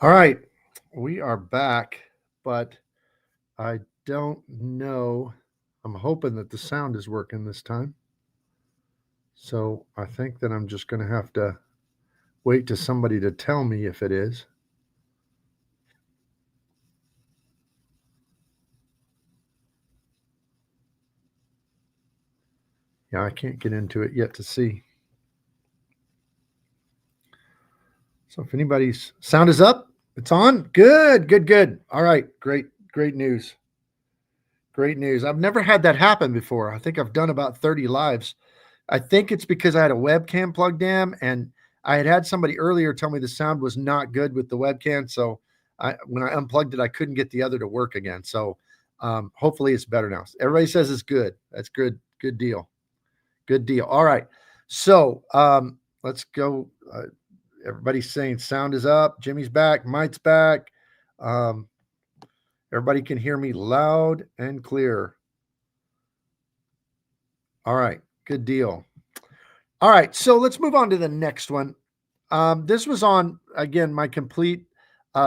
All right, we are back, but I don't know. I'm hoping that the sound is working this time. So I think that I'm just going to have to wait to somebody to tell me if it is. Yeah, I can't get into it yet to see. So if anybody's sound is up, it's on. Good, good, good. All right, great, great news. Great news. I've never had that happen before. I think I've done about 30 lives. I think it's because I had a webcam plugged in, and I had somebody earlier tell me the sound was not good with the webcam. So when I unplugged it, I couldn't get the other to work again. So hopefully it's better now. Everybody says it's good. That's good. Good deal. Good deal. All right. So let's go. Everybody's saying sound is up. Jimmy's back. Mike's back. Um, everybody can hear me loud and clear. All right. Good deal. All right. So let's move on to the next one. This was on, again, my complete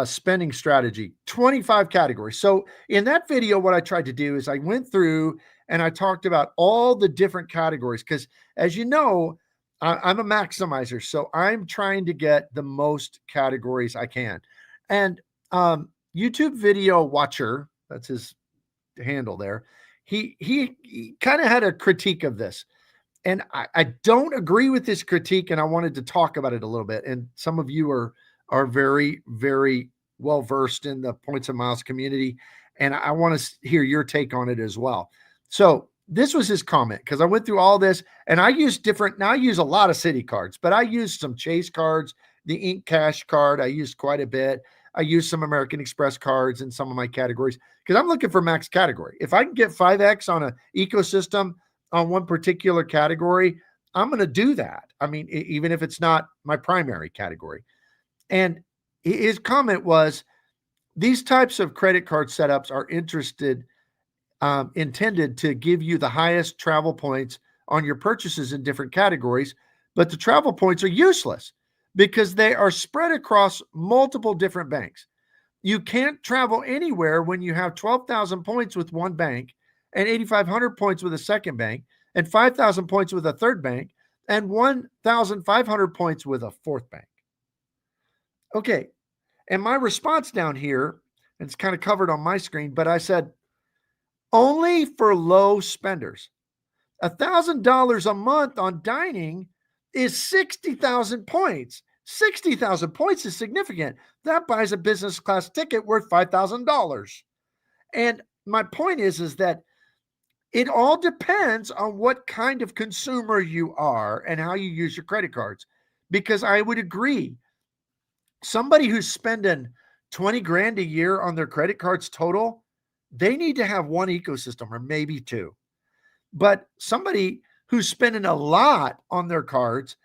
spending strategy, 25 categories. So in that video, what I tried to do is I went through and I talked about all the different categories because, as you know, I'm a maximizer. So I'm trying to get the most categories I can. And YouTube video watcher, that's his handle there, he kind of had a critique of this. And I don't agree with this critique, and I wanted to talk about it a little bit. And some of you are very, very well versed in the points and miles community, and I want to hear your take on it as well. So this was his comment because I went through all this, and I use different. Now I use a lot of city cards, but I used some Chase cards, the Ink Cash card. I used quite a bit. I used some American Express cards in some of my categories because I'm looking for max category. If I can get 5x on an ecosystem on one particular category, I'm going to do that. I mean, even if it's not my primary category. And his comment was these types of credit card setups are intended to give you the highest travel points on your purchases in different categories, but the travel points are useless because they are spread across multiple different banks. You can't travel anywhere when you have 12,000 points with one bank and 8,500 points with a second bank and 5,000 points with a third bank and 1,500 points with a fourth bank. Okay. And my response down here, and it's kind of covered on my screen, but I said, only for low spenders. $1,000 a month on dining is 60,000 points. 60,000 points is significant. That buys a business class ticket worth $5,000. And my point is that it all depends on what kind of consumer you are and how you use your credit cards. Because I would agree, somebody who's spending 20 grand a year on their credit cards total, they need to have one ecosystem or maybe two. But somebody who's spending a lot on their cards,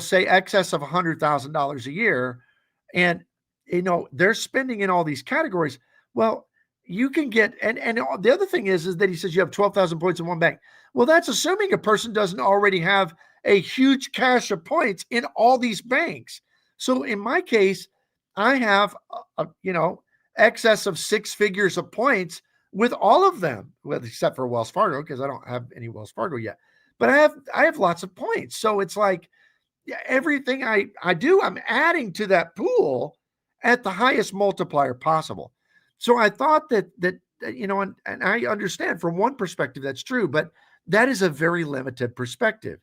say excess of $100,000 a year, and they're spending in all these categories. Well, you can get, and the other thing is that he says you have 12,000 points in one bank. Well, that's assuming a person doesn't already have a huge cache of points in all these banks. So in my case, I have excess of six figures of points with all of them, well, except for Wells Fargo, because I don't have any Wells Fargo yet. But I have lots of points. So it's like everything I do, I'm adding to that pool at the highest multiplier possible. So I thought that and I understand from one perspective that's true, but that is a very limited perspective.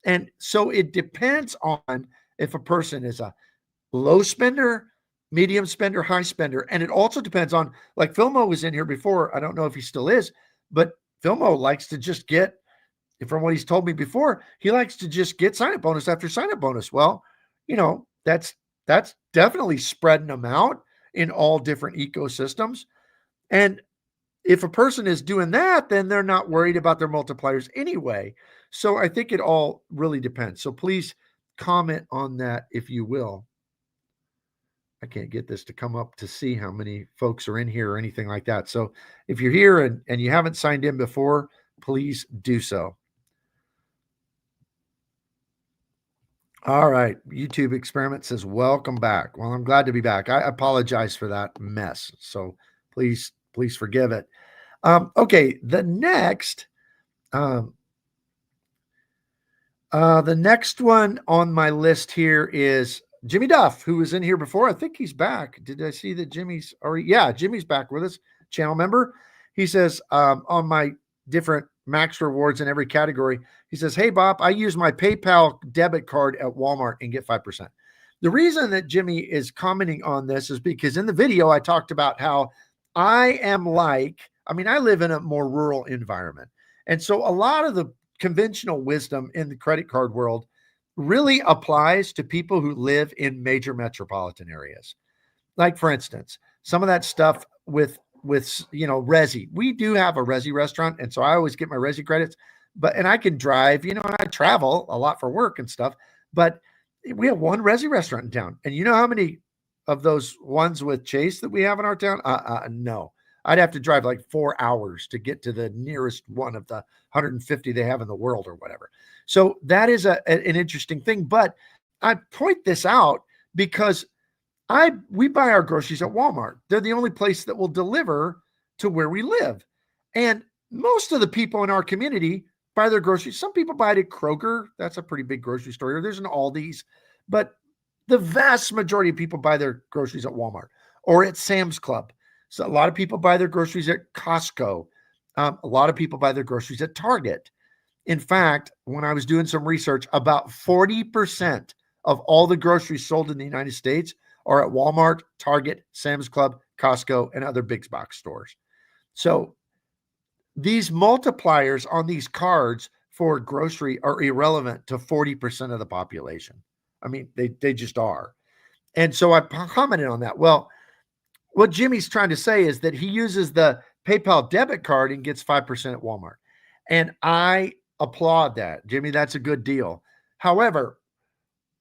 And so it depends on if a person is a low spender, medium spender, high spender. And it also depends on, like Filmo was in here before. I don't know if he still is, but Filmo likes to just get, from what he's told me before, he likes to just get sign up bonus after sign up bonus. Well, that's definitely spreading them out in all different ecosystems. And if a person is doing that, then they're not worried about their multipliers anyway. So I think it all really depends. So please comment on that if you will. I can't get this to come up to see how many folks are in here or anything like that. So if you're here and you haven't signed in before, please do so. All right. YouTube Experiment says, welcome back. Well, I'm glad to be back. I apologize for that mess. So please forgive it. Okay. Um, the next one on my list here is Jimmy Duff, who was in here before. I think he's back. Did I see that Jimmy's already? Yeah, Jimmy's back with us, channel member. He says, on my different max rewards in every category, he says, hey, Bob, I use my PayPal debit card at Walmart and get 5%. The reason that Jimmy is commenting on this is because in the video, I talked about how I live in a more rural environment. And so a lot of the conventional wisdom in the credit card world really applies to people who live in major metropolitan areas. Like, for instance, some of that stuff with Resi. We do have a Resi restaurant, and so I always get my Resi credits. And I can drive, and I travel a lot for work and stuff. But we have one Resi restaurant in town, and you know how many of those ones with Chase that we have in our town? No. I'd have to drive like 4 hours to get to the nearest one of the 150 they have in the world or whatever. So that is an interesting thing. But I point this out because we buy our groceries at Walmart. They're the only place that will deliver to where we live. And most of the people in our community buy their groceries. Some people buy it at Kroger. That's a pretty big grocery store. Or there's an Aldi's. But the vast majority of people buy their groceries at Walmart or at Sam's Club. So a lot of people buy their groceries at Costco. A lot of people buy their groceries at Target. In fact, when I was doing some research, about 40% of all the groceries sold in the United States are at Walmart, Target, Sam's Club, Costco, and other big box stores. So these multipliers on these cards for grocery are irrelevant to 40% of the population. I mean, they just are. And so I commented on that. Well, what Jimmy's trying to say is that he uses the PayPal debit card and gets 5% at Walmart. And I applaud that. Jimmy, that's a good deal. However,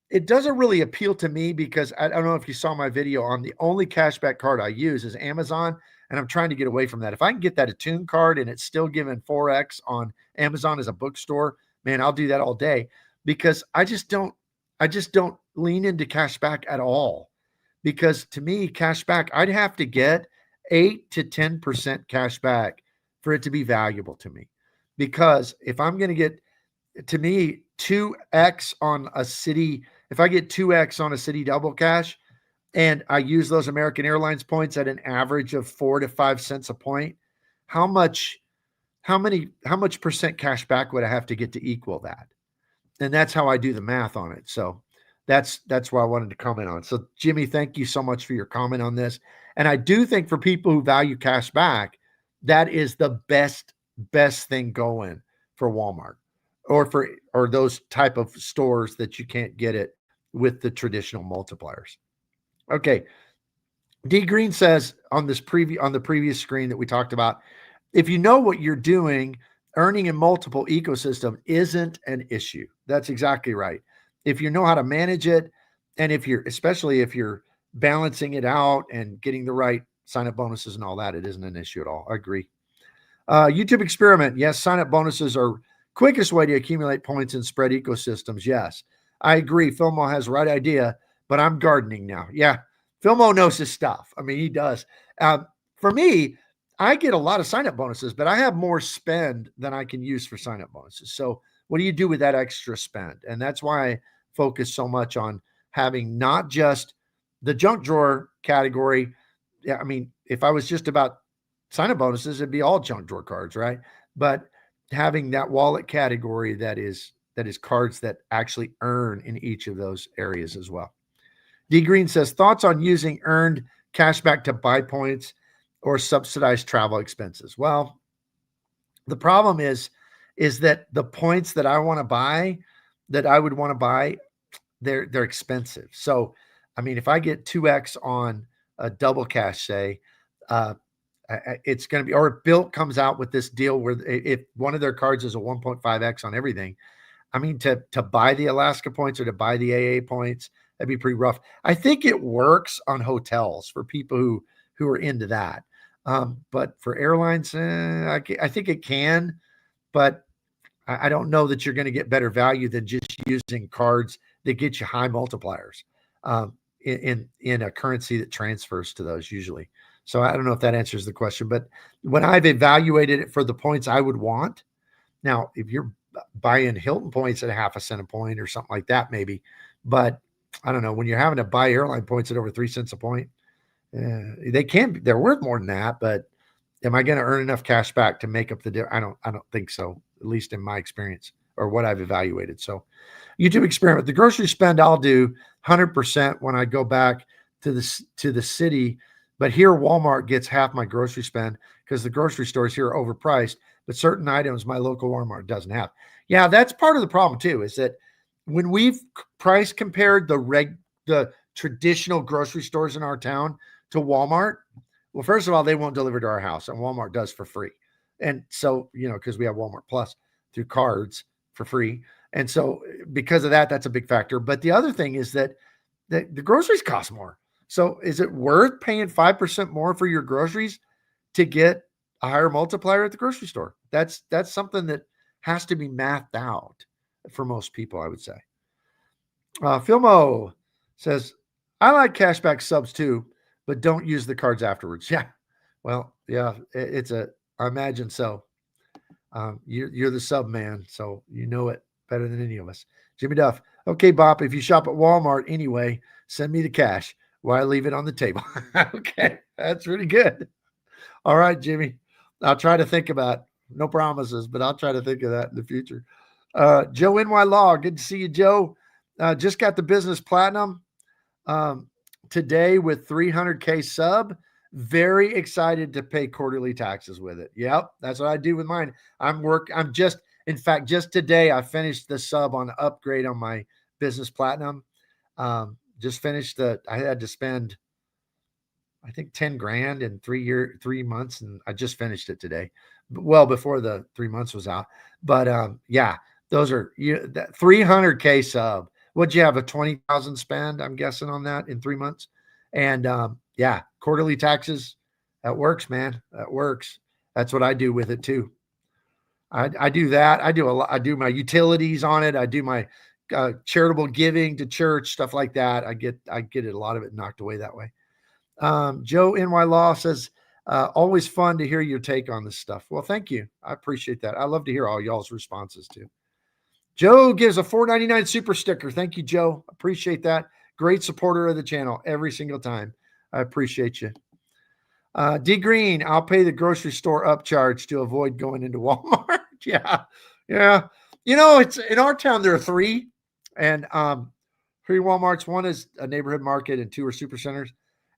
it doesn't really appeal to me because I don't know if you saw my video on the only cashback card I use is Amazon, and I'm trying to get away from that. If I can get that Attune card and it's still giving 4x on Amazon as a bookstore, man, I'll do that all day because I just don't lean into cashback at all. Because to me, cashback, I'd have to get 8 to 10% cash back for it to be valuable to me. Because if I'm going to get, to me, 2x on a city, if I get 2x on a city double cash and I use those American Airlines points at an average of 4 to 5 cents a point, how much percent cash back would I have to get to equal that? And that's how I do the math on it. So that's why I wanted to comment on. So Jimmy, thank you so much for your comment on this. And I do think for people who value cash back, that is the best thing going for Walmart or those type of stores that you can't get it with the traditional multipliers. Okay. D Green says on the previous screen that we talked about, if you know what you're doing, earning in multiple ecosystem isn't an issue. That's exactly right. If you know how to manage it, and especially if you're balancing it out and getting the right sign-up bonuses and all that, it isn't an issue at all. I agree. YouTube Experiment. Yes, sign-up bonuses are quickest way to accumulate points in spread ecosystems. Yes, I agree. Filmo has the right idea, but I'm gardening now. Yeah, Filmo knows his stuff. I mean, he does. For me, I get a lot of sign-up bonuses, but I have more spend than I can use for sign-up bonuses. So what do you do with that extra spend? And that's why I focus so much on having not just the junk drawer category. Yeah, I mean, if I was just about sign-up bonuses, it'd be all junk drawer cards, right? But having that wallet category that is cards that actually earn in each of those areas as well. D Green says, thoughts on using earned cash back to buy points or subsidized travel expenses. Well, the problem is that the points that I want to buy, that I would want to buy, they're expensive. So, I mean, if I get 2x on a double cash, say, it's going to be, or if Bilt comes out with this deal where if one of their cards is a 1.5x on everything, I mean, to buy the Alaska points or to buy the AA points, that'd be pretty rough. I think it works on hotels for people who are into that. But for airlines, I think it can, but I don't know that you're going to get better value than just using cards that get you high multipliers in a currency that transfers to those usually. So I don't know if that answers the question, but when I've evaluated it for the points I would want, now if you're buying Hilton points at half a cent a point or something like that, maybe, but I don't know, when you're having to buy airline points at over 3 cents a point, they're worth more than that, but am I going to earn enough cash back to make up the difference? I don't think so, at least in my experience or what I've evaluated. So YouTube experiment, the grocery spend I'll do 100% when I go back to the city, but here Walmart gets half my grocery spend because the grocery stores here are overpriced, but certain items my local Walmart doesn't have. Yeah, that's part of the problem too, is that when we've price compared the traditional grocery stores in our town to Walmart, well, first of all, they won't deliver to our house, and Walmart does for free. And so, because we have Walmart Plus through cards for free. And so because of that, that's a big factor. But the other thing is that the groceries cost more. So is it worth paying 5% more for your groceries to get a higher multiplier at the grocery store? That's something that has to be mathed out for most people, I would say. Filmo says, I like cashback subs too, but don't use the cards afterwards. Yeah. Well, yeah, I imagine so. You're the sub man, so you know it better than any of us. Jimmy Duff. Okay, Bob, if you shop at Walmart anyway, send me the cash while I leave it on the table. Okay, that's really good. All right, Jimmy. I'll try to think about it. No promises, but I'll try to think of that in the future. Joe NY Law, good to see you, Joe. Just got the business platinum today with 300K sub. Very excited to pay quarterly taxes with it. Yep, that's what I do with mine. In fact, just today I finished the sub on the upgrade on my business platinum. Just finished I had to spend, I think 10 grand in 3 months. And I just finished it today, well before the 3 months was out. But yeah, those are that 300K sub. What'd you have, a 20,000 spend? I'm guessing on that in 3 months. And yeah, quarterly taxes, that works, man. That works. That's what I do with it too. I do that. I do a lot. I do my utilities on it. I do my charitable giving to church, stuff like that. I get a lot of it knocked away that way. Joe NY Law says, always fun to hear your take on this stuff. Well, thank you. I appreciate that. I love to hear all y'all's responses too. Joe gives a $4.99 super sticker. Thank you, Joe. Appreciate that. Great supporter of the channel every single time. I appreciate you. D Green, I'll pay the grocery store upcharge to avoid going into Walmart. Yeah. It's in our town, there are 3 and 3 Walmarts. One is a neighborhood market and 2 are super centers.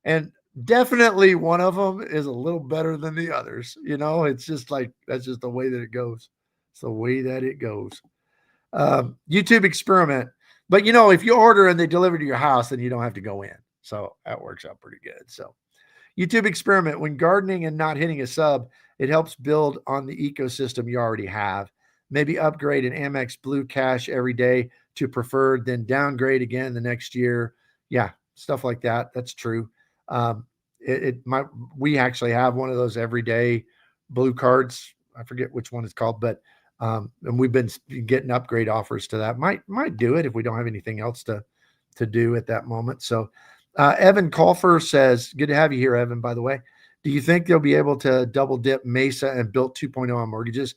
And definitely one of them is a little better than the others. It's just like, that's just the way that it goes. It's the way that it goes. YouTube experiment. But if you order and they deliver to your house, then you don't have to go in. So that works out pretty good. So YouTube experiment. When gardening and not hitting a sub, it helps build on the ecosystem you already have. Maybe upgrade an Amex Blue Cash every day to preferred, then downgrade again the next year. Yeah, stuff like that. That's true. We actually have one of those everyday blue cards. I forget which one it's called, but and we've been getting upgrade offers to that. Might do it if we don't have anything else to do at that moment. So Evan Colfer says, good to have you here, Evan, by the way. Do you think they'll be able to double dip Mesa and Built 2.0 on mortgages?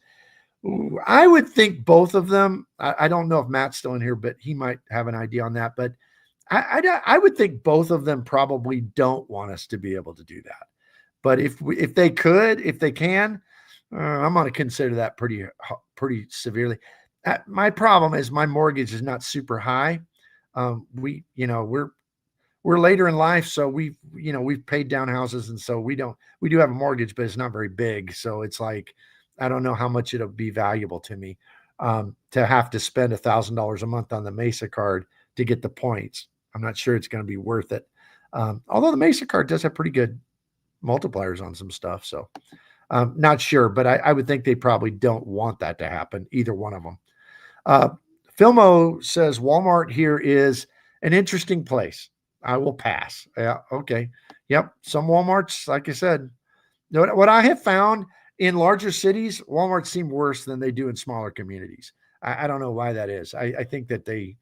Ooh, I would think both of them. I don't know if Matt's still in here, but he might have an idea on that. But I would think both of them probably don't want us to be able to do that. But if they can, I'm going to consider that pretty severely. My problem is my mortgage is not super high. We're later in life, so we've paid down houses, and so we do have a mortgage, but it's not very big. So it's like, I don't know how much it'll be valuable to me to have to spend $1,000 a month on the Mesa card to get the points. I'm not sure it's going to be worth it. Although the Mesa card does have pretty good multipliers on some stuff. So not sure, but I would think they probably don't want that to happen, either one of them. Filmo says Walmart here is an interesting place. I will pass. Yeah. Okay. Yep. Some Walmarts, like I said, what I have found in larger cities, Walmarts seem worse than they do in smaller communities. I don't know why that is. I think that I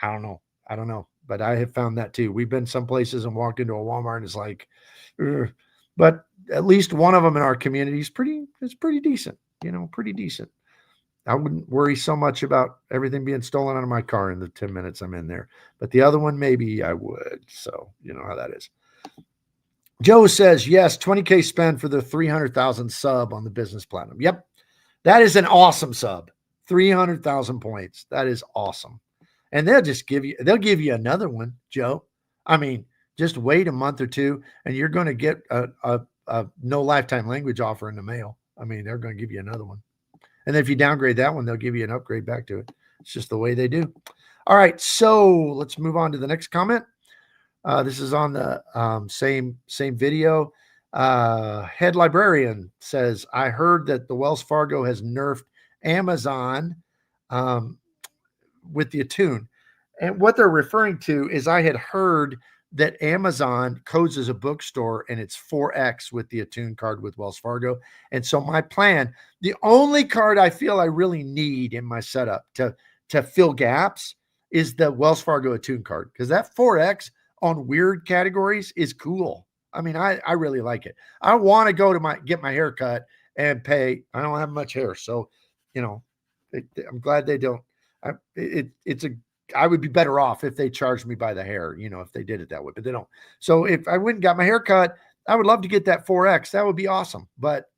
don't know. I don't know, but I have found that too. We've been some places and walked into a Walmart and it's like, ugh. But at least one of them in our community is pretty decent, pretty decent. I wouldn't worry so much about everything being stolen out of my car in the 10 minutes I'm in there. But the other one, maybe I would. So you know how that is. Joe says, yes, 20K spend for the 300,000 sub on the business platinum. Yep. That is an awesome sub. 300,000 points. That is awesome. And they'll give you another one, Joe. I mean, just wait a month or two and you're going to get a no lifetime language offer in the mail. I mean, they're going to give you another one. And then if you downgrade that one, they'll give you an upgrade back to it. It's just the way they do. All right. So let's move on to the next comment. This is on the same video. Head librarian says, I heard that the Wells Fargo has nerfed Amazon with the Attune. And what they're referring to is I had heard that Amazon codes as a bookstore and it's 4X with the Attune card with Wells Fargo. And so my plan, the only card I feel I really need in my setup to fill gaps is the Wells Fargo Attune card, because that 4X on weird categories is cool. I mean, I really like it. I want to go to get my hair cut and pay. I don't have much hair, so I'm glad they don't. I would be better off if they charged me by the hair, if they did it that way, but they don't. So if I went and got my hair cut, I would love to get that 4X. That would be awesome. But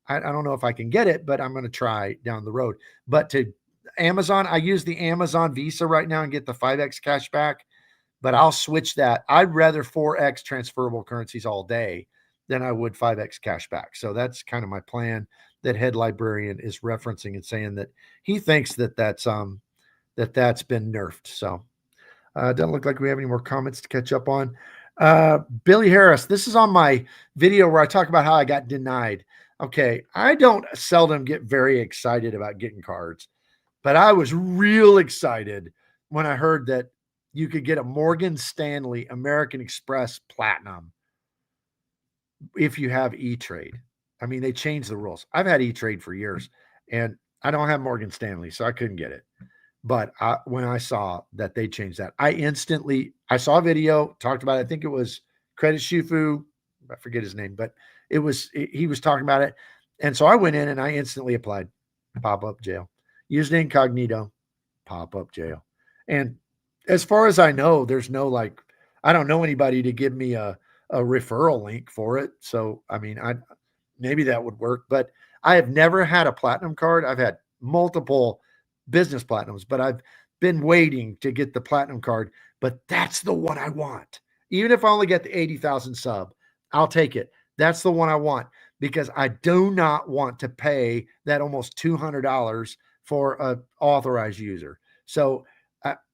I don't know if I can get it, but I'm going to try down the road. But to Amazon, I use the Amazon Visa right now and get the 5X cash back. But I'll switch that. I'd rather 4X transferable currencies all day than I would 5X cash back. So that's kind of my plan that head librarian is referencing and saying that he thinks that's been nerfed. So it doesn't look like we have any more comments to catch up on. Billy Harris, this is on my video where I talk about how I got denied. Okay, I don't seldom get very excited about getting cards, but I was real excited when I heard that you could get a Morgan Stanley American Express Platinum if you have E-Trade. I mean, they changed the rules. I've had E-Trade for years, and I don't have Morgan Stanley, so I couldn't get it. But when I saw that they changed that, I saw a video, talked about it. I think it was Credit Shufu. I forget his name, but he was talking about it. And so I went in and I instantly applied. Pop-up jail. Used incognito. Pop-up jail. And as far as I know, there's no I don't know anybody to give me a referral link for it. So, I mean, maybe that would work, but I have never had a platinum card. I've had multiple business platinums, but I've been waiting to get the platinum card, but that's the one I want. Even if I only get the 80,000 sub, I'll take it. That's the one I want because I do not want to pay that almost $200 for an authorized user. So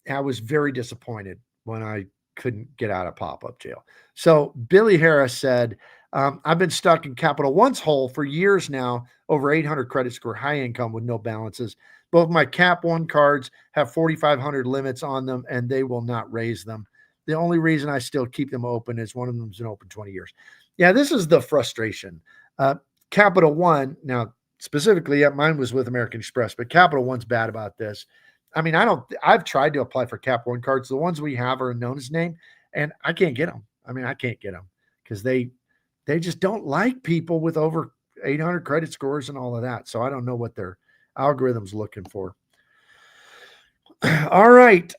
I was very disappointed when I couldn't get out of pop-up jail. So Billy Harris said, I've been stuck in Capital One's hole for years now, over 800 credit score, high income with no balances. Both my Cap One cards have 4,500 limits on them, and they will not raise them. The only reason I still keep them open is one of them's been open 20 years. Yeah, this is the frustration. Capital One, now specifically, mine was with American Express, but Capital One's bad about this. I mean, I've tried to apply for Cap One cards. The ones we have are known as name, and I can't get them. I mean, I can't get them because they just don't like people with over 800 credit scores and all of that. So I don't know what their algorithm's looking for. All right.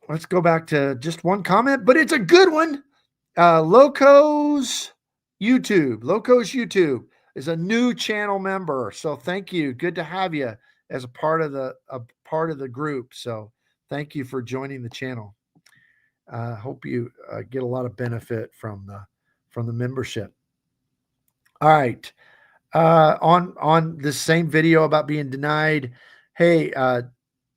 Let's go back to just one comment, but it's a good one. Loco's YouTube is a new channel member. So thank you. Good to have you as a part of the group. So thank you for joining the channel. Hope you get a lot of benefit from the membership. All right. On this same video about being denied. Hey,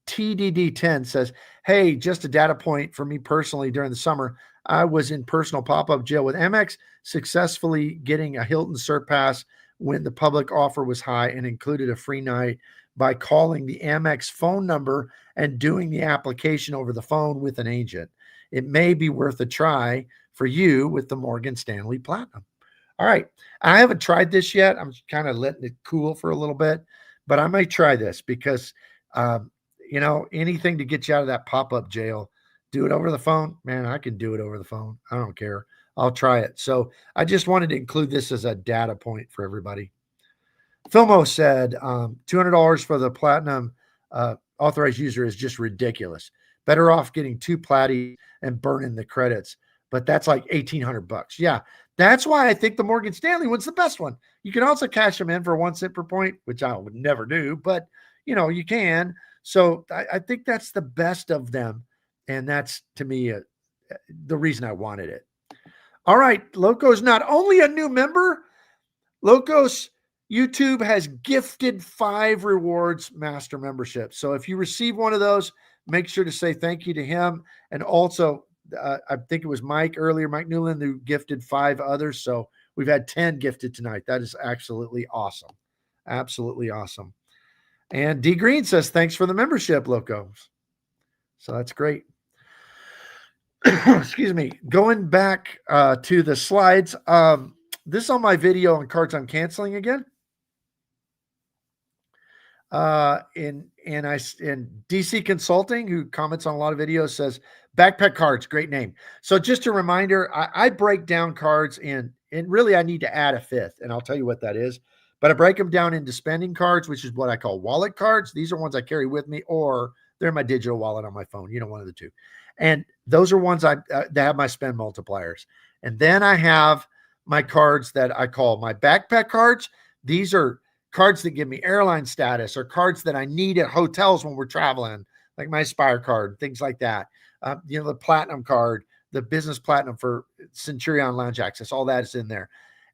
TDD10 says, hey, just a data point for me personally during the summer. I was in personal pop-up jail with Amex, successfully getting a Hilton Surpass when the public offer was high and included a free night by calling the Amex phone number and doing the application over the phone with an agent. It may be worth a try for you with the Morgan Stanley Platinum. All right. I haven't tried this yet. I'm kind of letting it cool for a little bit, but I might try this because, anything to get you out of that pop-up jail. Do it over the phone? Man, I can do it over the phone. I don't care. I'll try it. So I just wanted to include this as a data point for everybody. Filmo said $200 for the platinum authorized user is just ridiculous. Better off getting two platties and burning the credits. But that's like $1,800. Yeah, that's why I think the Morgan Stanley one's the best one. You can also cash them in for 1 cent per point, which I would never do, but you can. So I think that's the best of them, and that's to me the reason I wanted it. All right, Loco's not only a new member, Locos YouTube has gifted 5 rewards master memberships. So if you receive one of those, make sure to say thank you to him. And also, I think it was Mike earlier, Mike Newland, who gifted 5 others. So we've had 10 gifted tonight. That is absolutely awesome. Absolutely awesome. And D Green says, thanks for the membership, Locos. So that's great. Excuse me. Going back to the slides. This is on my video on cards I'm canceling again. In DC Consulting, who comments on a lot of videos, says backpack cards, great name. So just a reminder, I break down cards and really I need to add a 5th, and I'll tell you what that is. But I break them down into spending cards, which is what I call wallet cards. These are ones I carry with me, or they're my digital wallet on my phone. One of the two. And those are ones that have my spend multipliers. And then I have my cards that I call my backpack cards. These are cards that give me airline status, or cards that I need at hotels when we're traveling, like my Aspire card, things like that. The platinum card, the business platinum for Centurion Lounge Access, all that is in there.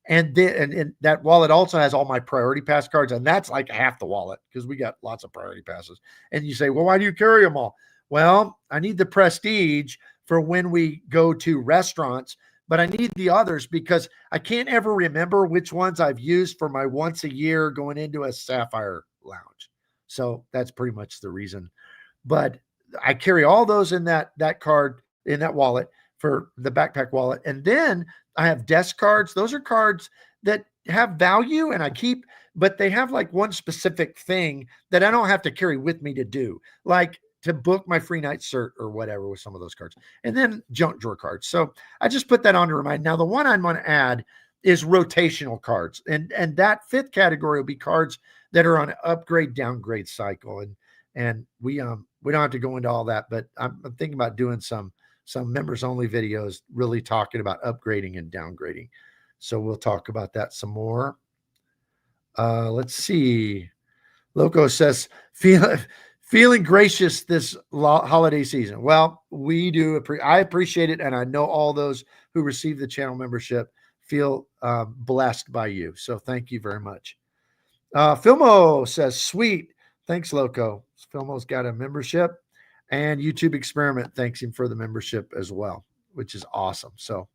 And then and that wallet also has all my priority pass cards, and that's like half the wallet because we got lots of priority passes. And you say, well, why do you carry them all? Well, I need the prestige for when we go to restaurants, but I need the others because I can't ever remember which ones I've used for my once a year going into a Sapphire Lounge. So that's pretty much the reason. But I carry all those in that card, in that wallet for the backpack wallet. And then I have desk cards. Those are cards that have value and I keep, but they have like one specific thing that I don't have to carry with me to do, like to book my free night cert or whatever with some of those cards. And then junk drawer cards. So I just put that on to remind. Now, the one I'm going to add is rotational cards. And that 5th category will be cards that are on an upgrade downgrade cycle. And we don't have to go into all that, but I'm thinking about doing some members only videos really talking about upgrading and downgrading. So we'll talk about that some more. Let's see. Loco says, feeling gracious this holiday season. Well, we do. I appreciate it. And I know all those who receive the channel membership feel blessed by you. So thank you very much. Filmo says, sweet. Thanks, Loco. Filmo's got a membership, and YouTube Experiment thanks him for the membership as well, which is awesome. So,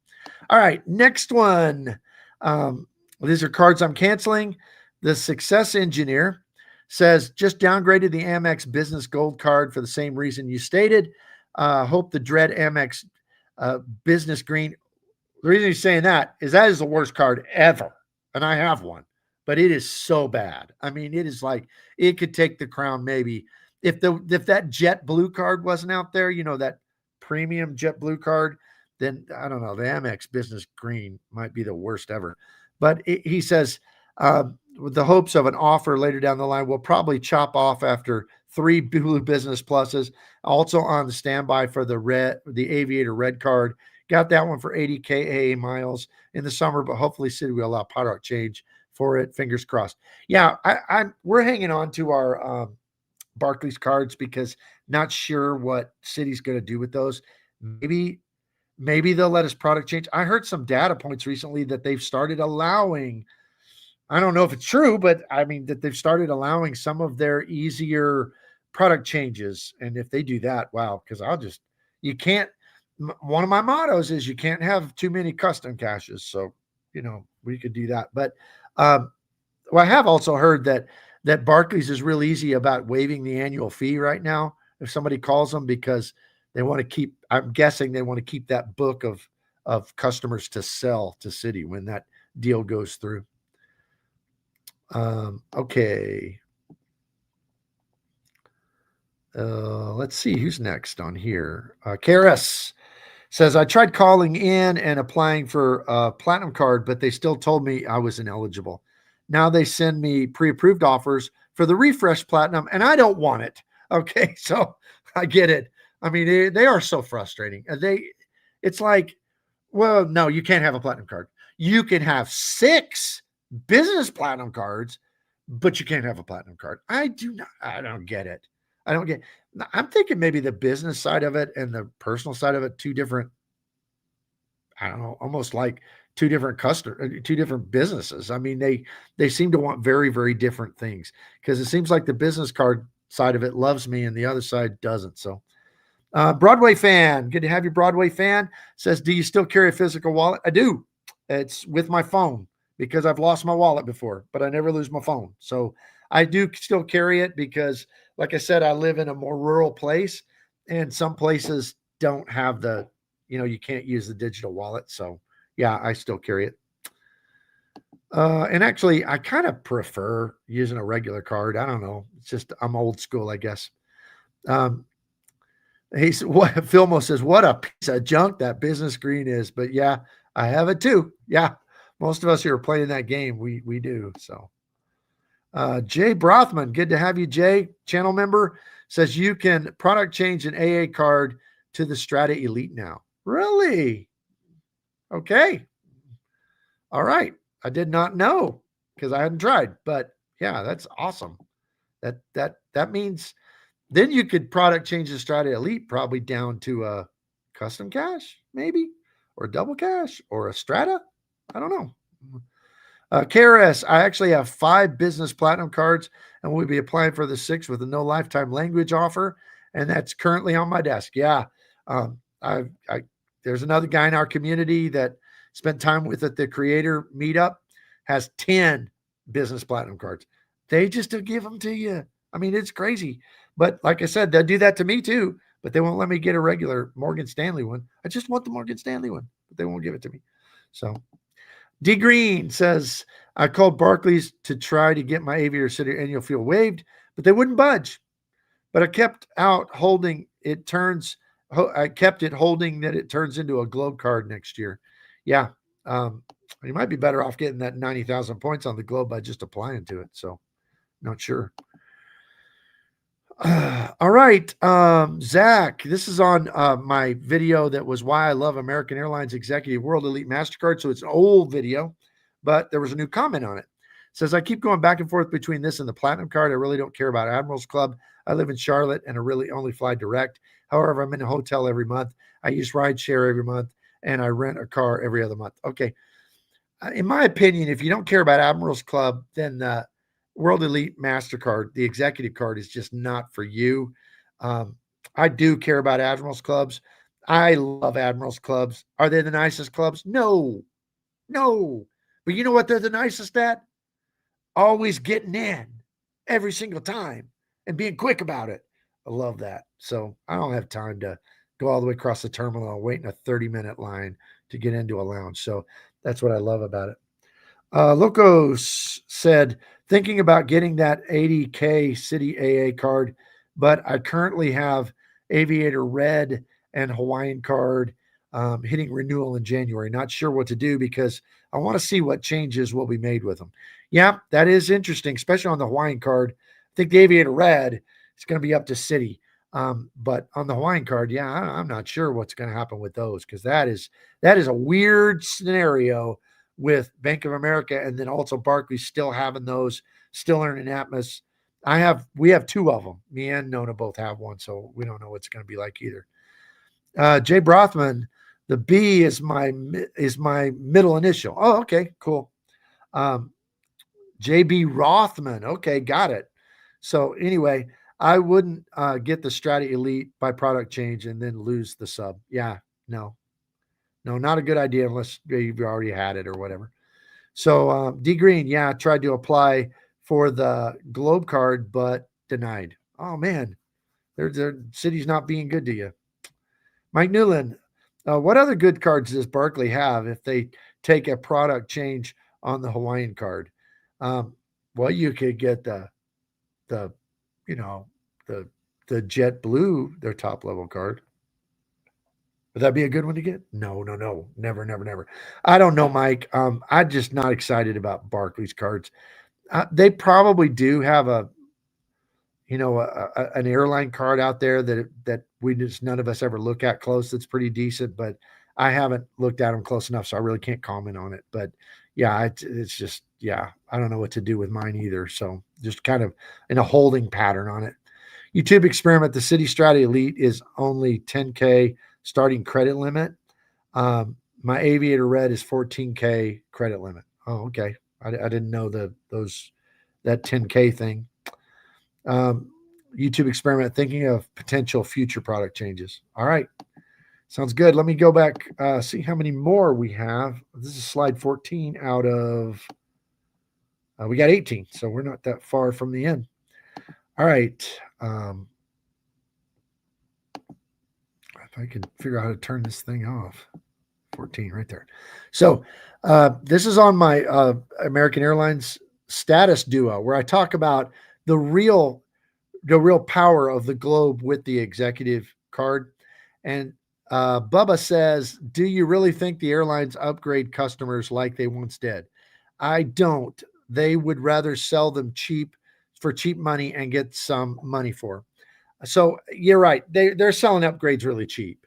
all right, next one. These are cards I'm canceling. The Success Engineer says, just downgraded the Amex Business Gold card for the same reason you stated. Hope the dread Amex Business Green. The reason he's saying that is the worst card ever. And I have one, but it is so bad. I mean, it is like, it could take the crown maybe. If that Jet Blue card wasn't out there, that premium Jet Blue card, then I don't know, the Amex Business Green might be the worst ever. But he says, with the hopes of an offer later down the line, we'll probably chop off after 3 Blue Business Pluses. Also on the standby for the Aviator Red card. Got that one for 80 KAA miles in the summer, but hopefully City will allow product change for it. Fingers crossed. Yeah, we're hanging on to our Barclays cards because not sure what City's going to do with those. Maybe they'll let us product change. I heard some data points recently that they've started allowing, I don't know if it's true, but I mean that they've started allowing some of their easier product changes. And if they do that, wow, because you can't, one of my mottos is you can't have too many custom caches. So, we could do that. But well, I have also heard that Barclays is real easy about waiving the annual fee right now if somebody calls them, because they want to keep, I'm guessing they want to keep that book of customers to sell to City when that deal goes through. Okay. Let's see who's next on here. KRS says, I tried calling in and applying for a platinum card, but they still told me I was ineligible. Now they send me pre-approved offers for the refresh platinum, and I don't want it. Okay, so I get it. I mean, they are so frustrating. It's like, well, no, you can't have a platinum card. You can have 6 business platinum cards, but you can't have a platinum card. I don't get it. I don't get. I'm thinking maybe the business side of it and the personal side of it, two different, I don't know, almost like two different businesses. I mean, they seem to want very, very different things, because it seems like the business card side of it loves me and the other side doesn't. So, Broadway fan, good to have you. Broadway fan says, do you still carry a physical wallet? I do. It's with my phone, because I've lost my wallet before, but I never lose my phone. So I do still carry it because, like I said, I live in a more rural place, and some places don't have you can't use the digital wallet. So yeah, I still carry it. And actually, I kind of prefer using a regular card. I don't know. It's just, I'm old school, I guess. Um, He's what Filmo says, what a piece of junk that business green is. But yeah, I have it too. Yeah. Most of us who are playing that game, we do. So Jay Brothman, good to have you, Jay. Channel member says you can product change an AA card to the Strata Elite now. Really? Okay. All right. I did not know, because I hadn't tried. But yeah, that's awesome. That means then you could product change the Strata Elite probably down to a custom cash, maybe, or a double cash, or a Strata. I don't know. KRS, I actually have 5 business platinum cards, and we'll be applying for the 6th with a no lifetime language offer, and that's currently on my desk. Yeah, I there's another guy in our community that spent time with at the creator meetup, has 10 business platinum cards. They just give them to you. I mean, it's crazy. But like I said, they'll do that to me too, but they won't let me get a regular Morgan Stanley one. I just want the Morgan Stanley one, but they won't give it to me. So D Green says, I called Barclays to try to get my Aviator City annual fuel waived, but they wouldn't budge. But I kept it holding that it turns into a Globe card next year. Yeah. You might be better off getting that 90,000 points on the Globe by just applying to it. So not sure. All right. Zach, this is on my video that was why I love American Airlines Executive World Elite MasterCard. So it's an old video, but there was a new comment on it. It says, I keep going back and forth between this and the Platinum card. I really don't care about Admirals Club. I live in Charlotte and I really only fly direct. However, I'm in a hotel every month. I use rideshare every month, and I rent a car every other month. Okay. In my opinion, if you don't care about Admirals Club, then World Elite MasterCard, the executive card, is just not for you. I do care about Admirals Clubs. I love Admirals Clubs. Are they the nicest clubs? No, no. But you know what they're the nicest at? Always getting in every single time and being quick about it. I love that. So I don't have time to go all the way across the terminal and wait in a 30-minute line to get into a lounge. So that's what I love about it. Locos said, thinking about getting that 80K City AA card, but I currently have Aviator Red and Hawaiian card hitting renewal in January. Not sure what to do, because I want to see what changes will be made with them. Yeah, that is interesting, especially on the Hawaiian card. I think the Aviator Red is going to be up to City. But on the Hawaiian card, yeah, I'm not sure what's going to happen with those, because that is a weird scenario with Bank of America, and then also Barclays still having those, still earning Atmos. We have 2 of them. Me and Nona both have one, so we don't know what's going to be like either. Jay Brothman, the B is my middle initial. Oh, okay, cool. JB Rothman. Okay, got it. So anyway, I wouldn't get the Strata Elite by product change and then lose the sub. Yeah, no, not a good idea unless you've already had it or whatever. So D Green, yeah, tried to apply for the Globe card, but denied. Oh man, their city's not being good to you. Mike Newland, what other good cards does Barclay have if they take a product change on the Hawaiian card? Well, you could get the you know the the JetBlue, their top level card. Would that be a good one to get? No, never, never, never. I don't know, Mike. I'm just not excited about Barclays cards. They probably do have an airline card out there that we just none of us ever look at close. That's pretty decent, but I haven't looked at them close enough, so I really can't comment on it. But yeah, it's just I don't know what to do with mine either. So just kind of in a holding pattern on it. YouTube experiment. The City Strata Elite is only 10K starting credit limit. My Aviator Red is 14K credit limit. Oh, okay. I didn't know that 10K thing. YouTube experiment, thinking of potential future product changes. All right. Sounds good. Let me go back, see how many more we have. This is slide 14 out of, we got 18, so we're not that far from the end. All right. If I can figure out how to turn this thing off. 14 right there. So this is on my American Airlines status duo, where I talk about the real power of the globe with the executive card. And Bubba says, do you really think the airlines upgrade customers like they once did? I don't. They would rather sell them cheap for cheap money and get some money for. So you're right. They're selling upgrades really cheap.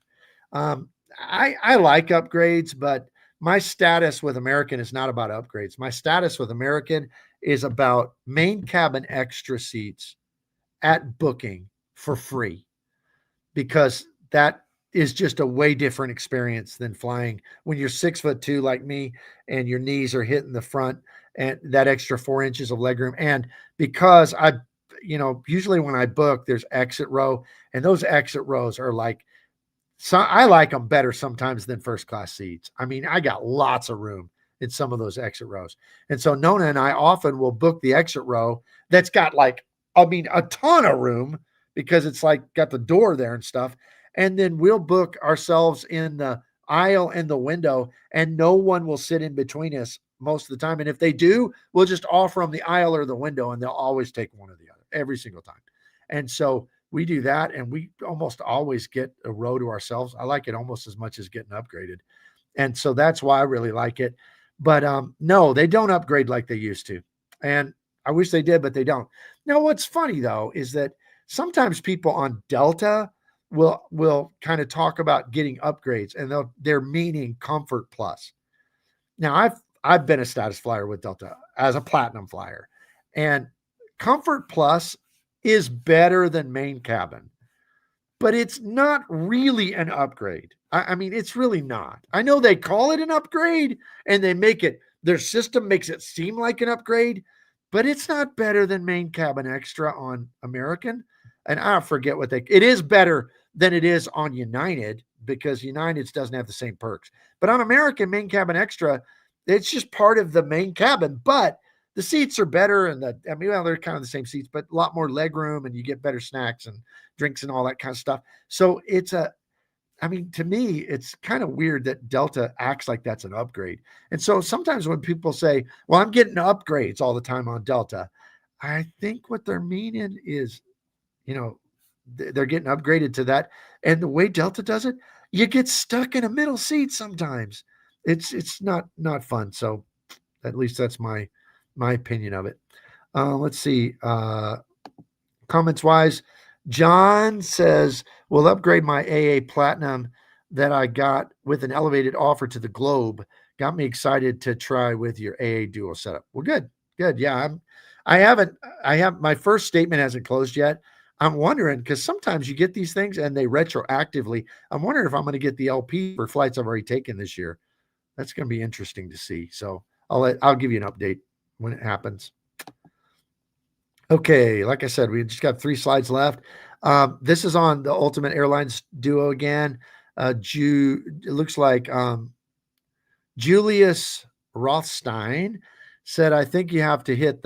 I like upgrades, but my status with American is not about upgrades. My status with American is about main cabin extra seats at booking for free, because that is just a way different experience than flying when you're 6'2" like me and your knees are hitting the front and that extra 4 inches of legroom. And because usually when I book, there's exit row, and those exit rows are like, so I like them better sometimes than first class seats. I mean, I got lots of room in some of those exit rows. And so Nona and I often will book the exit row that's got a ton of room, because it's like got the door there and stuff. And then we'll book ourselves in the aisle and the window, and no one will sit in between us most of the time. And if they do, we'll just offer them the aisle or the window, and they'll always take one or the other every single time. And so we do that, and we almost always get a row to ourselves. I like it almost as much as getting upgraded. And so that's why I really like it. But no, they don't upgrade like they used to. And I wish they did, but they don't. Now, what's funny, though, is that sometimes people on Delta will kind of talk about getting upgrades, and they're meaning Comfort Plus. Now, I've been a status flyer with Delta as a platinum flyer, and Comfort Plus is better than main cabin, but it's not really an upgrade. I mean, it's really not. I know they call it an upgrade, and their system makes it seem like an upgrade, but it's not better than main cabin extra on American. And I forget it is better than it is on United, because United's doesn't have the same perks. But on American main cabin extra, it's just part of the main cabin, but the seats are better, and they're kind of the same seats, but a lot more leg room, and you get better snacks and drinks and all that kind of stuff. So to me, it's kind of weird that Delta acts like that's an upgrade. And so sometimes when people say, well, I'm getting upgrades all the time on Delta, I think what they're meaning is, they're getting upgraded to that. And the way Delta does it, you get stuck in a middle seat sometimes. It's not fun. So at least that's my opinion of it. Let's see. Comments wise, John says, we'll upgrade my AA Platinum that I got with an elevated offer to the Globe. Got me excited to try with your AA Duo setup. Well, good. Yeah, I have my first statement hasn't closed yet. I'm wondering, because sometimes you get these things and they retroactively. I'm wondering if I'm going to get the LP for flights I've already taken this year. That's going to be interesting to see. So I'll give you an update when it happens. Okay, like I said, we just got 3 slides left. This is on the Ultimate Airlines Duo again. It looks like Julius Rothstein said, I think you have to hit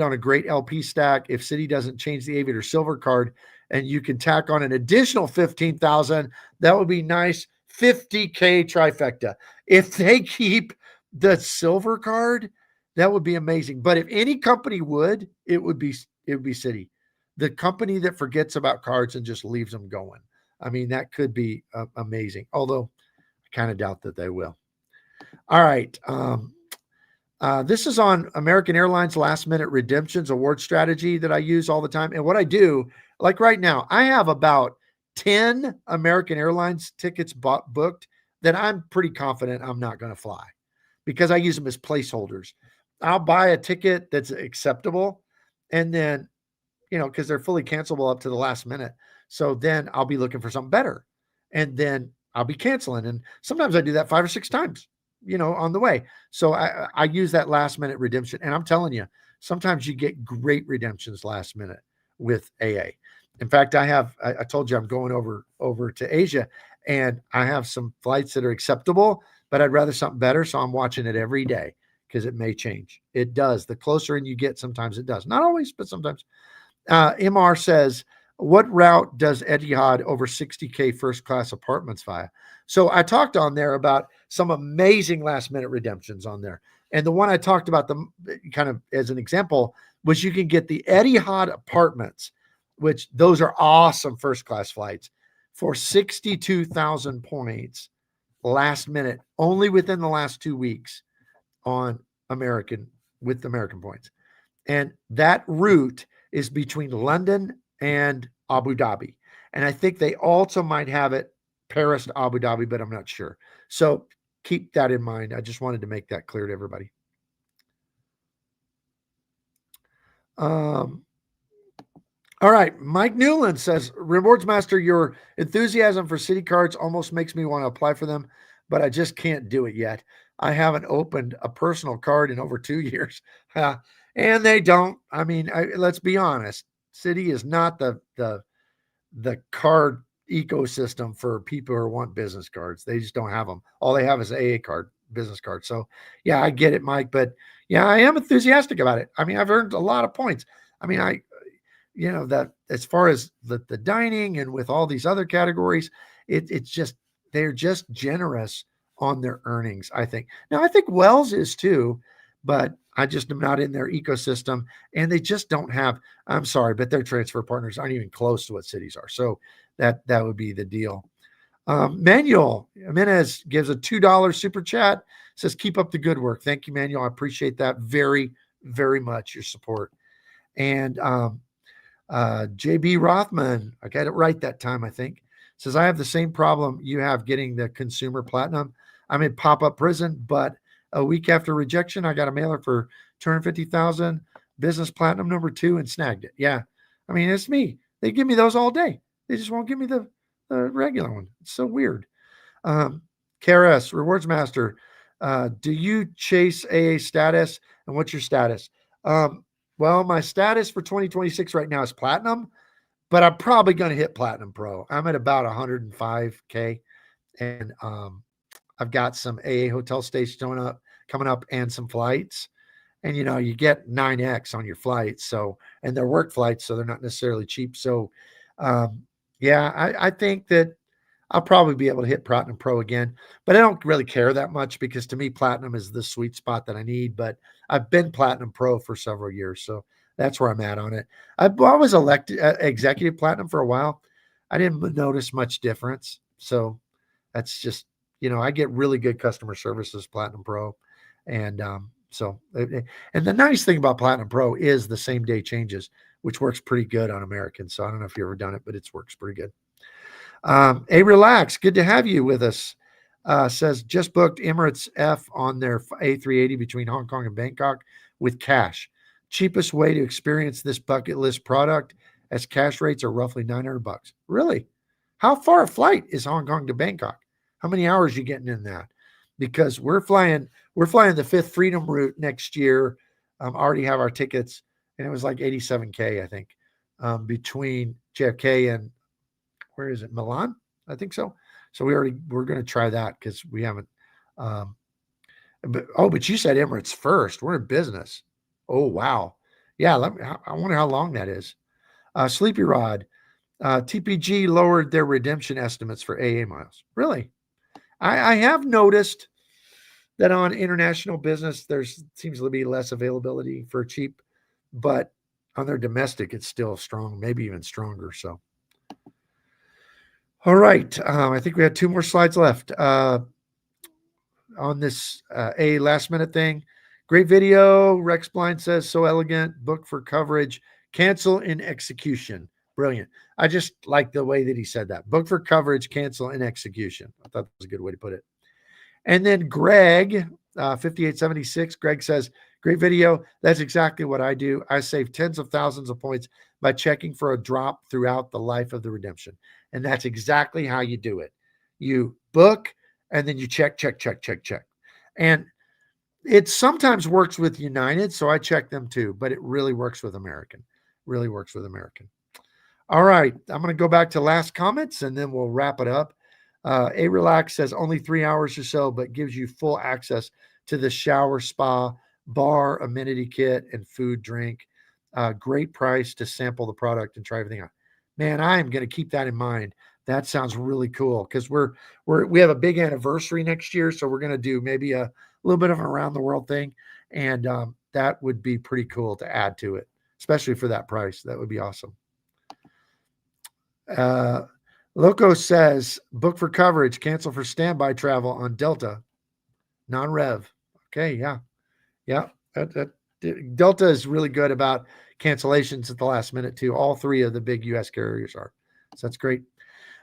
on a great LP stack if Citi doesn't change the Aviator Silver card, and you can tack on an additional 15,000. That would be nice. 50K trifecta. If they keep the silver card, that would be amazing. But if any company would, it would be Citi. the company that forgets about cards and just leaves them going. I mean, that could be amazing, although I kind of doubt that they will. All right. This is on American Airlines last minute redemptions award strategy that I use all the time. And what I do, like right now, I have about 10 American Airlines tickets booked that I'm pretty confident I'm not going to fly because I use them as placeholders. I'll buy a ticket that's acceptable and then, because they're fully cancelable up to the last minute. So then I'll be looking for something better and then I'll be canceling. And sometimes I do that 5 or 6 times, on the way. So I use that last minute redemption. And I'm telling you, sometimes you get great redemptions last minute with AA. In fact, I told you I'm going over to Asia and I have some flights that are acceptable, but I'd rather something better. So I'm watching it every day because it may change. It does. The closer in you get, sometimes it does. Not always, but sometimes. MR says, what route does Etihad over 60K first class apartments via? So I talked on there about some amazing last minute redemptions on there. And the one I talked about kind of as an example was you can get the Etihad apartments, which those are awesome first class flights for 62,000 points last minute, only within the last 2 weeks on American points. And that route is between London and Abu Dhabi. And I think they also might have it Paris to Abu Dhabi, but I'm not sure. So keep that in mind. I just wanted to make that clear to everybody. All right. Mike Newland says, Rewards Master, your enthusiasm for city cards almost makes me want to apply for them, but I just can't do it yet. I haven't opened a personal card in over 2 years. And they don't. I mean, let's be honest. City is not the card ecosystem for people who want business cards. They just don't have them. All they have is AA card, business card. So yeah, I get it, Mike. But yeah, I am enthusiastic about it. I mean, I've earned a lot of points. I mean, that as far as the dining and with all these other categories, it's just they're just generous on their earnings, I think. Now I think Wells is too, but I just am not in their ecosystem and they just don't have, I'm sorry, but their transfer partners aren't even close to what cities are. So that would be the deal. Manuel Jimenez gives a $2 super chat, says, keep up the good work. Thank you, Manuel. I appreciate that very, very much, your support. And JB Rothman, I got it right that time, I think, says, I have the same problem you have getting the consumer platinum. I'm in pop-up prison, but a week after rejection, I got a mailer for 250,000 business platinum number 2 and snagged it. Yeah. I mean, it's me. They give me those all day. They just won't give me the regular one. It's so weird. KRS, Rewards Master, do you chase AA status? And what's your status? Well, my status for 2026 right now is platinum, but I'm probably going to hit platinum pro. I'm at about 105K and I've got some AA hotel stays coming up and some flights. And, you get 9X on your flights. So, and they're work flights, so they're not necessarily cheap. So, yeah, I think that I'll probably be able to hit Platinum Pro again, but I don't really care that much because to me, Platinum is the sweet spot that I need. But I've been Platinum Pro for several years, so that's where I'm at on it. I was elected Executive Platinum for a while. I didn't notice much difference. So that's just, I get really good customer service as Platinum Pro. And and the nice thing about Platinum Pro is the same day changes, which works pretty good on American. So I don't know if you've ever done it, but it works pretty good. Relax, good to have you with us. Says just booked Emirates F on their A380 between Hong Kong and Bangkok with cash. Cheapest way to experience this bucket list product as cash rates are roughly $900. Really? How far a flight is Hong Kong to Bangkok? How many hours are you getting in that? Because we're flying the Fifth Freedom route next year. Already have our tickets, and it was like 87K, I think, between JFK and where is it? Milan? I think so. So we're going to try that because we haven't. But you said Emirates first. We're in business. Oh, wow. Yeah. I wonder how long that is. Sleepy Rod, TPG lowered their redemption estimates for AA miles. Really? I have noticed that on international business, there seems to be less availability for cheap, but On their domestic, it's still strong, maybe even stronger. So, all right. I think we had 2 more slides left on this a last minute thing. Great video. Rex Blind says, so elegant. Book for coverage. Cancel in execution. Brilliant. I just like the way that he said that. Book for coverage, cancel in execution. I thought that was a good way to put it. And then Greg, 5876, Greg says, great video. That's exactly what I do. I save tens of thousands of points by checking for a drop throughout the life of the redemption. And that's exactly how you do it. You book and then you check. And it sometimes works with United, so I check them too, but it really works with American. Really works with American. All right, I'm going to go back to last comments and then we'll wrap it up. A Relax says only 3 hours or so, but gives you full access to the shower, spa, bar, amenity kit, and food, drink. Great price to sample the product and try everything out. Man, I am going to keep that in mind. That sounds really cool because we have a big anniversary next year, so we're going to do maybe a little bit of an around the world thing, and that would be pretty cool to add to it, especially for that price. That would be awesome. Loco says, book for coverage, cancel for standby travel on Delta, non-rev. Okay, yeah. Delta is really good about cancellations at the last minute too. All 3 of the big U.S. carriers are. So that's great.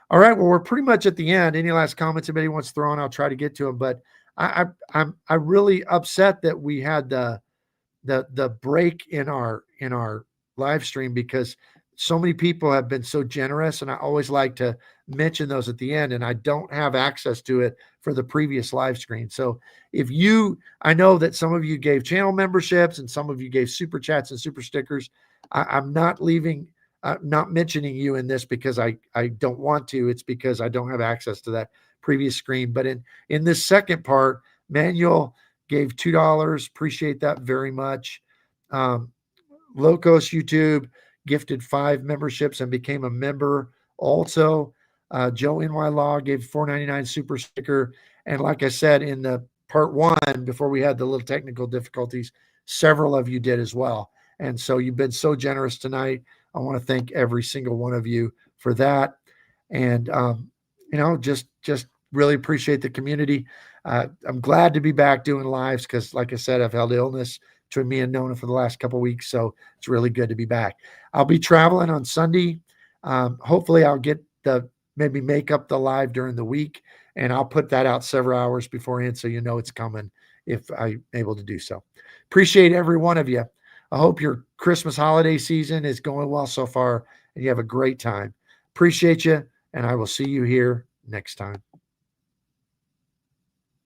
All right, well, we're pretty much at the end. Any last comments anybody wants to throw on? I'll try to get to them. But I'm really upset that we had the break in our live stream because so many people have been so generous, and I always like to mention those at the end, and I don't have access to it for the previous live screen. So I know that some of you gave channel memberships and some of you gave super chats and super stickers. I'm not not mentioning you in this because I don't want to. It's because I don't have access to that previous screen. But in this second part, Manuel gave $2. Appreciate that very much. Locos YouTube gifted 5 memberships and became a member also. Joe NY Law gave $4.99 super sticker. And like I said, in the part 1, before we had the little technical difficulties, several of you did as well. And so you've been so generous tonight. I want to thank every single one of you for that. And, just really appreciate the community. I'm glad to be back doing lives because, like I said, I've held illness between me and Nona for the last couple of weeks. So it's really good to be back. I'll be traveling on Sunday. Hopefully I'll get maybe make up the live during the week, and I'll put that out several hours beforehand so you know it's coming if I'm able to do so. Appreciate every one of you. I hope your Christmas holiday season is going well so far and you have a great time. Appreciate you, and I will see you here next time.